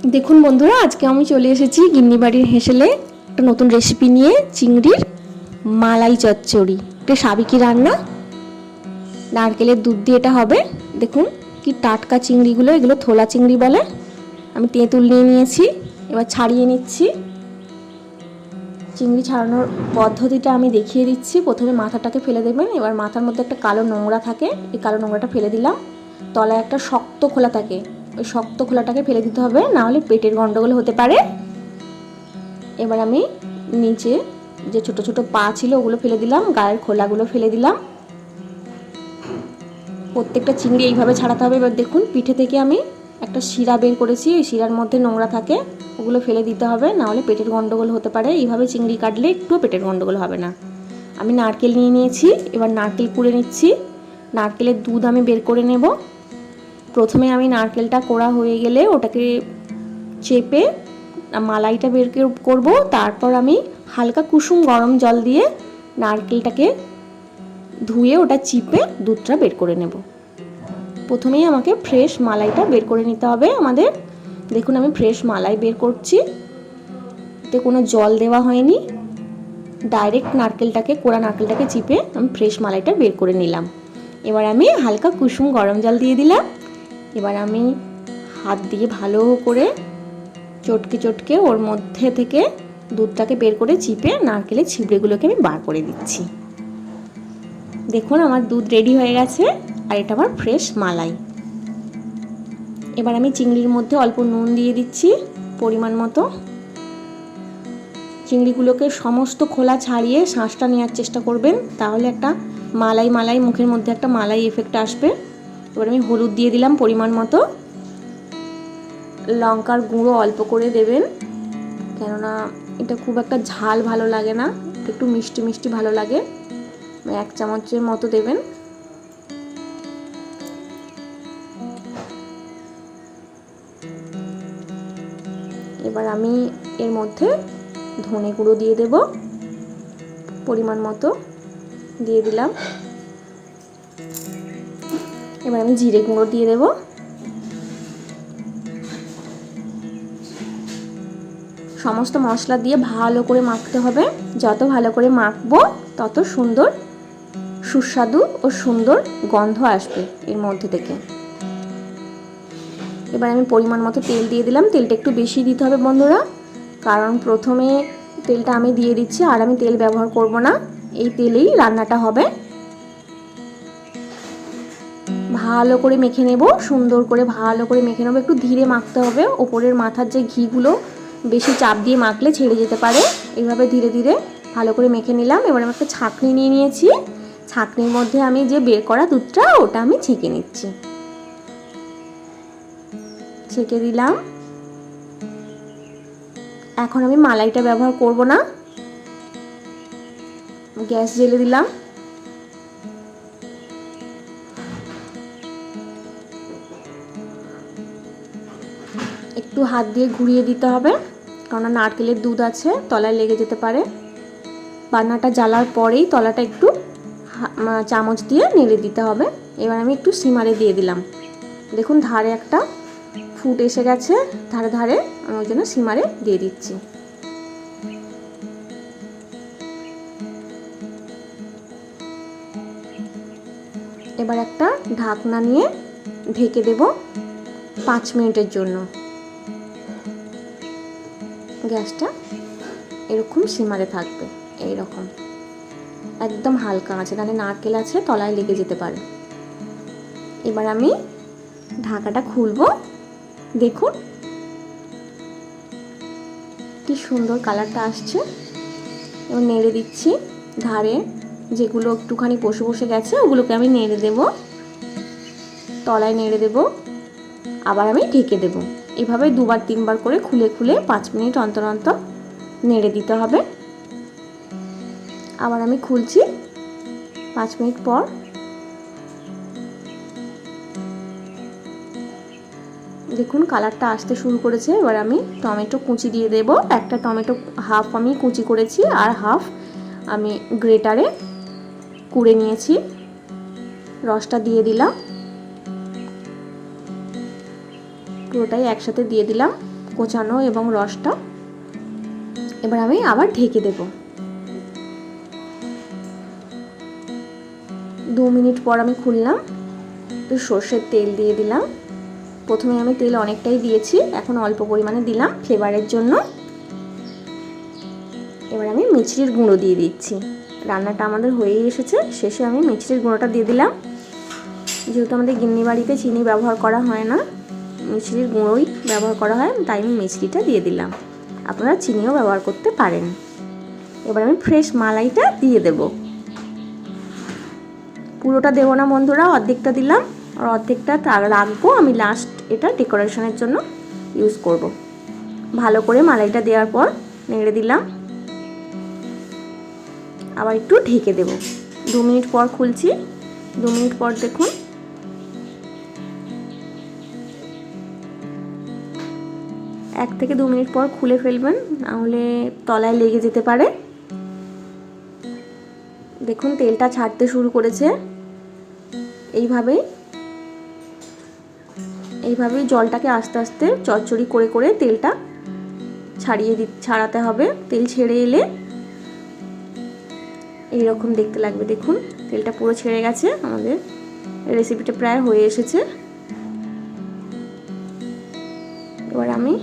দেখুন বন্ধুরা, আজকে আমি চলে এসেছি গিন্নি বাড়ির হেসেলে একটা নতুন রেসিপি নিয়ে। চিংড়ির মালাই চচ্চড়ি, এটা সাবিকি রান্না, নারকেলের দুধ দিয়ে এটা হবে। দেখুন কি টাটকা চিংড়িগুলো, এগুলো থোলা চিংড়ি বলে। আমি তেঁতুল নিয়ে নিয়েছি, এবার ছাড়িয়ে নিচ্ছি। চিংড়ি ছাড়ানোর পদ্ধতিটা আমি দেখিয়ে দিচ্ছি। প্রথমে মাথাটাকে ফেলে দেবেন। এবার মাথার মধ্যে একটা কালো নোংরা থাকে, এই কালো নোংরাটা ফেলে দিলাম। তলায় একটা শক্ত খোলা থাকে, ওই শক্ত খোলাটাকে ফেলে দিতে হবে, না হলে পেটের গন্ডগোল হতে পারে। এবার আমি নিচে যে ছোট ছোট পা ছিল ওগুলো ফেলে দিলাম, গায়ের খোলাগুলো ফেলে দিলাম। প্রত্যেকটা চিংড়ি এইভাবে ছাড়াতে হবে। এবার দেখুন পিঠে থেকে আমি একটা শিরা বের করেছি, ওই শিরার মধ্যে নোংরা থাকে, ওগুলো ফেলে দিতে হবে, না হলে পেটের গন্ডগোল হতে পারে। এইভাবে চিংড়ি কাটলে একটুও পেটের গন্ডগোল হবে না। আমি নারকেল নিয়ে নিয়েছি, এবার নারকেল কুড়ে নিচ্ছি। নারকেলের দুধ আমি বের করে নেব। প্রথমে আমি নারকেলটা কোড়া হয়ে গেলে ওটাকে চেপে মালাইটা বের করব। তারপর আমি হালকা কুসুম গরম জল দিয়ে নারকেলটাকে ধুয়ে ওটা চিপে দুধটা বের করে নেব। প্রথমেই আমাকে ফ্রেশ মালাইটা বের করে নিতে হবে আমাদের। দেখুন আমি ফ্রেশ মালাই বের করছি, এতে কোনো জল দেওয়া হয়নি, ডাইরেক্ট কোড়া নারকেলটাকে চিপে আমি ফ্রেশ মালাইটা বের করে নিলাম। এবার আমি হালকা কুসুম গরম জল দিয়ে দিলাম। এবার আমি হাত দিয়ে ভালো করে চটকে চটকে ওর মধ্যে থেকে দুধটাকে বের করে চিপে নারকেলের ছিবড়েগুলোকে আমি বার করে দিচ্ছি। দেখুন আমার দুধ রেডি হয়ে গেছে, আর এটা আমার ফ্রেশ মালাই। এবার আমি চিংড়ির মধ্যে অল্প নুন দিয়ে দিচ্ছি পরিমাণ মতো। চিংড়িগুলোকে সমস্ত খোলা ছাড়িয়ে শাঁসটা নেওয়ার চেষ্টা করবেন, তাহলে একটা মালাই মালাই মুখের মধ্যে একটা মালাই এফেক্ট আসবে। এবার আমি হলুদ দিয়ে দিলাম পরিমাণ মতো, লঙ্কার গুঁড়ো অল্প করে দেবেন, কেননা এটা খুব একটা ঝাল ভালো লাগে না, একটু মিষ্টি মিষ্টি ভালো লাগে। 1 চামচের মতো দেবেন। এবার আমি এর মধ্যে ধনে গুঁড়ো দিয়ে দেব, পরিমাণ মতো দিয়ে দিলাম। এবার আমি জিরে গুঁড়ো দিয়ে দেব। সমস্ত মশলা দিয়ে ভালো করে মাখতে হবে। যত ভালো করে মাখবো তত সুন্দর সুস্বাদু ও সুন্দর গন্ধ আসবে এর মধ্যে থেকে। এবার আমি পরিমাণ মতো তেল দিয়ে দিলাম। তেলটা একটু বেশি দিতে হবে বন্ধুরা, কারণ প্রথমে তেলটা আমি দিয়ে দিচ্ছি, আর আমি তেল ব্যবহার করব না, এই তেলেই রান্নাটা হবে। ভালো করে মেখে নেব, সুন্দর করে ভালো করে মেখে নেব। একটু ধীরে মাখতে হবে, ওপরের মাথার যে ঘিগুলো বেশি চাপ দিয়ে মাখলে ছেড়ে যেতে পারে। এইভাবে ধীরে ধীরে ভালো করে মেখে নিলাম। এবার আমি একটা ছাঁকনি নিয়ে নিয়েছি, ছাঁকনির মধ্যে আমি যে বের করা দুধটা ওটা আমি ছেঁকে নিচ্ছি। ছেঁকে দিলাম। এখন আমি মালাইটা ব্যবহার করব না, গ্যাস জ্বেলে দিলাম। একটু হাত দিয়ে ঘুরিয়ে দিতে হবে, কারণ নারকেলের দুধ আছে, তলায় লেগে যেতে পারে। বান্নাটা জ্বালার পরেই তলাটা একটু চামচ দিয়ে নেড়ে দিতে হবে। এবার আমি একটু সিমারে দিয়ে দিলাম। দেখুন ধারে একটা ফুট এসে গেছে, ধারে ধারে, আমি ওই জন্য সিমারে দিয়ে দিচ্ছি। এবার একটা ঢাকনা নিয়ে ঢেকে দেব 5 মিনিটের জন্য। গ্যাসটা এরকম সিমারে থাকবে, এইরকম একদম হালকা আছে, নাহলে নারকেল আছে তলায় লেগে যেতে পারে। এবার আমি ঢাকাটা খুলবো। দেখুন কি সুন্দর কালারটা আসছে। এবার নেড়ে দিচ্ছি, ধারে যেগুলো একটুখানি বসে বসে গেছে ওগুলোকে আমি নেড়ে দেব, তলায় নেড়ে দেব, আবার আমি ঢেকে দেব। এভাবে 2-3 বার করে খুলে খুলে 5 মিনিট অন্তর অন্তর নেড়ে দিতে হবে। আবার আমি খুলছি 5 মিনিট পর। দেখুন কালারটা আসতে শুরু করেছে। এবার আমি টমেটো কুচি দিয়ে দেব। একটা টমেটো হাফ আমি কুচি করেছি, আর হাফ আমি গ্রেটারে কুড়ে নিয়েছি। রসটা দিয়ে দিলাম, পুরোটাই একসাথে দিয়ে দিলাম। কোচানো এবং রসটা। এবার আমি আবার ঢেকে দেব। 2 মিনিট পর আমি খুললাম, একটু সর্ষের তেল দিয়ে দিলাম। প্রথমে আমি তেল অনেকটাই দিয়েছি, এখন অল্প পরিমাণে দিলাম ফ্লেভারের জন্য। এবার আমি মিছরির গুঁড়ো দিয়ে দিচ্ছি। রান্নাটা আমাদের হয়েই এসেছে, শেষে আমি মিছরির গুঁড়োটা দিয়ে দিলাম। যেহেতু আমাদের গিন্নি বাড়িতে চিনি ব্যবহার করা হয় না, মিছরির গুঁড়োই ব্যবহার করা হয়, তাই আমি মিছরিটা দিয়ে দিলাম। আপনারা চিনিও ব্যবহার করতে পারেন। এবার আমি ফ্রেশ মালাইটা দিয়ে দেব। পুরোটা দেবো না বন্ধুরা, অর্ধেকটা দিলাম, আর অর্ধেকটা রাখবো আমি লাস্ট, এটা ডেকোরেশনের জন্য ইউজ করব। ভালো করে মালাইটা দেওয়ার পর নেড়ে দিলাম, আবার একটু ঢেকে দেব। 2 মিনিট পর খুলছি। 2 মিনিট পর দেখুন, 1 থেকে 2 মিনিট পর খুলে ফেলবেন, নাহলে তলায় লেগে যেতে পারে। দেখুন তেলটা ছাড়তে শুরু করেছে। এইভাবেই জলটাকে আস্তে আস্তে চচ্চড়ি করে করে তেলটা ছাড়াতে হবে। তেল ছেড়ে এলে এইরকম দেখতে লাগবে। দেখুন তেলটা পুরো ছেড়ে গেছে, আমাদের রেসিপিটা প্রায় হয়ে এসেছে। এবার আমি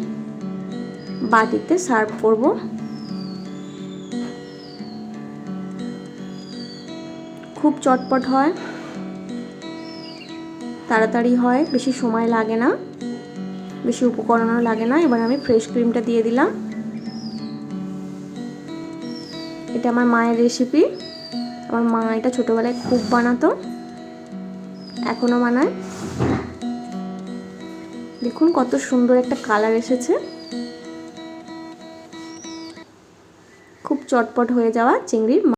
বাটিতে সার্ভ করব। খুব চটপট হয়, তাড়াতাড়ি হয়, বেশি সময় লাগে না, বেশি উপকরণও লাগে না। এবার আমি ফ্রেশ ক্রিমটা দিয়ে দিলাম। এটা আমার মায়ের রেসিপি। আমার মা এটা ছোটোবেলায় খুব বানাতো, এখনও বানায়। দেখুন কত সুন্দর একটা কালার এসেছে। খুব চটপট হয়ে যাওয়া চিংড়ির